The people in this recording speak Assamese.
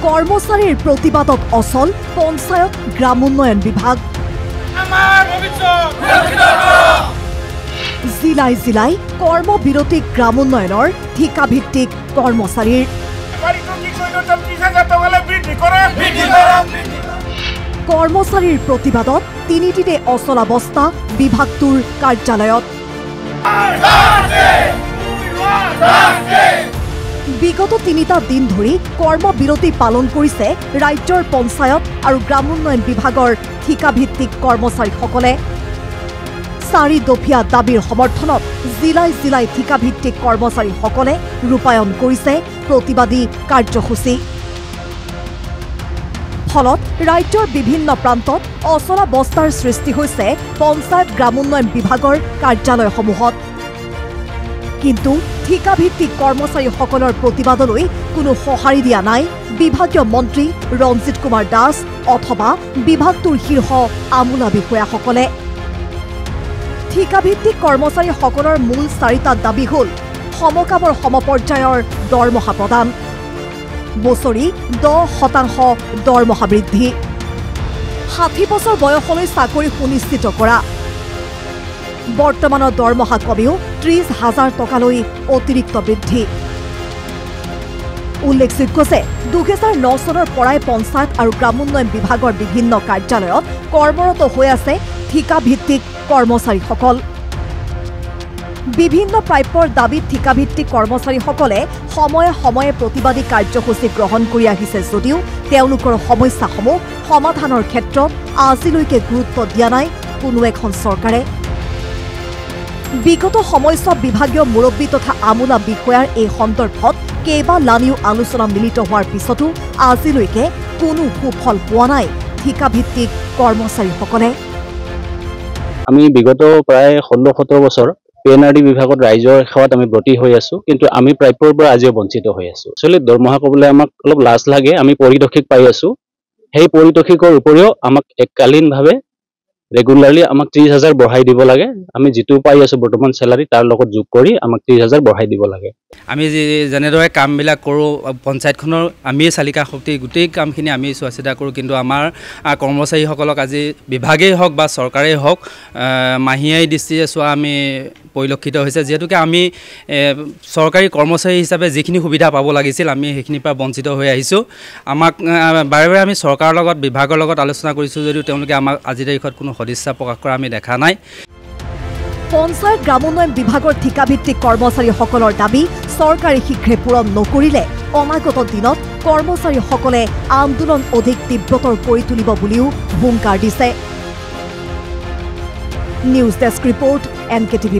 কৰ্মচাৰীৰ প্ৰতিবাদত অচল পঞ্চায়ত গ্ৰাম উন্নয়ন বিভাগ। জিলাই জিলাই কৰ্মবিৰতি গ্ৰাম উন্নয়নৰ ঠিকাভিত্তিক কৰ্মচাৰীৰ। কৰ্মচাৰীৰ প্ৰতিবাদত তিনিদিনে অচলাৱস্থা বিভাগটোৰ কাৰ্যালয়ত। বিগত ৩টা দিন ধৰি কৰ্মবিৰতি পালন কৰিছে ৰাজ্যৰ পঞ্চায়ত আৰু গ্ৰাম উন্নয়ন বিভাগৰ ঠিকাভিত্তিক কৰ্মচাৰীসকলে। 4 দফীয়া দাবীৰ সমৰ্থনত জিলাই জিলাই ঠিকাভিত্তিক কৰ্মচাৰীসকলে ৰূপায়ণ কৰিছে প্ৰতিবাদী কাৰ্যসূচী। ফলত ৰাজ্যৰ বিভিন্ন প্ৰান্তত অচলাৱস্থাৰ সৃষ্টি হৈছে পঞ্চায়ত গ্ৰাম উন্নয়ন বিভাগৰ কাৰ্যালয়সমূহত। কিন্তু ঠিকাভিত্তিক কৰ্মচাৰীসকলৰ প্ৰতিবাদলৈ কোনো সঁহাৰি দিয়া নাই বিভাগীয় মন্ত্ৰী ৰঞ্জিত কুমাৰ দাস অথবা বিভাগটোৰ শীৰ্ষ আমোলা বিষয়াসকলে। ঠিকাভিত্তিক কৰ্মচাৰীসকলৰ মূল 4টা দাবী হ'ল সমকামৰ সমপৰ্যায়ৰ দৰমহা প্ৰদান, বছৰি 10% দৰমহা বৃদ্ধি, 60 বছৰ বয়সলৈ চাকৰি সুনিশ্চিত কৰা, বৰ্তমানৰ দৰমহা কমেও 30,000 টকালৈ অতিৰিক্ত বৃদ্ধি। উল্লেখযোগ্য যে 2009 চনৰ পৰাই পঞ্চায়ত আৰু গ্ৰাম উন্নয়ন বিভাগৰ বিভিন্ন কাৰ্যালয়ত কৰ্মৰত হৈ আছে ঠিকাভিত্তিক কৰ্মচাৰীসকল। বিভিন্ন প্ৰাপ্যৰ দাবীত ঠিকাভিত্তিক কৰ্মচাৰীসকলে সময়ে সময়ে প্ৰতিবাদী কাৰ্যসূচী গ্ৰহণ কৰি আহিছে যদিও তেওঁলোকৰ সমস্যাসমূহ সমাধানৰ ক্ষেত্ৰত আজিলৈকে গুৰুত্ব দিয়া নাই কোনো এখন চৰকাৰে। বিগত সময়ছোৱাত বিভাগীয় মুৰব্বী তথা আমোলা বিষয়াৰ এই সন্দৰ্ভত কেইবালানিও আলোচনা মিলিত হোৱাৰ পিছতো আজিলৈকে কোনো সুফল পোৱা নাই ঠিকাভিত্তিক কৰ্মচাৰীসকলে। আমি বিগত প্ৰায় 16-17 বছৰ PNRD বিভাগত ৰাইজৰ সেৱাত আমি ব্ৰতী হৈ আছো, কিন্তু আমি প্ৰাপ্যৰ পৰা আজিও বঞ্চিত হৈ আছো। একচুৱেলি দৰমহা ক'বলৈ আমাক অলপ লাজ লাগে। আমি পৰিতোষিক পাই আছো, সেই পৰিতোষিকৰ উপৰিও আমাক এককালীনভাৱে ৰেগুলাৰলি আমাক 30,000 বঢ়াই দিব লাগে। আমি যিটো পাই আছো বৰ্তমান চেলাৰী তাৰ লগত যোগ কৰি আমাক 30,000 বঢ়াই দিব লাগে। আমি যেনেদৰে কামবিলাক কৰোঁ পঞ্চায়তখনৰ আমিয়ে চালিকা শক্তি, গোটেই কামখিনি আমি চোৱা চিতা কৰোঁ, কিন্তু আমাৰ কৰ্মচাৰীসকলক আজি বিভাগেই হওক বা চৰকাৰেই হওক মাহিয়াই দৃষ্টিৰে চোৱা আমি পৰিলক্ষিত হৈছে। যিহেতুকে আমি চৰকাৰী কৰ্মচাৰী হিচাপে যিখিনি সুবিধা পাব লাগিছিল আমি সেইখিনিৰ পৰা বঞ্চিত হৈ আহিছোঁ। আমাক বাৰে বাৰে আমি চৰকাৰৰ লগত বিভাগৰ লগত আলোচনা কৰিছোঁ যদিও তেওঁলোকে আমাক আজিৰ তাৰিখত কোনো সদিচ্ছা প্ৰকাশ কৰা আমি দেখা নাই। পঞ্চায়ত গ্ৰাম উন্নয়ন বিভাগৰ ঠিকাভিত্তিক কৰ্মচাৰীসকলৰ দাবী চৰকাৰে শীঘ্ৰে পূৰণ নকৰিলে অনাগত দিনত কৰ্মচাৰীসকলে আন্দোলন অধিক তীব্ৰতৰ কৰি তুলিব বুলিও হুংকাৰ দিছে। News desk report NKTV+।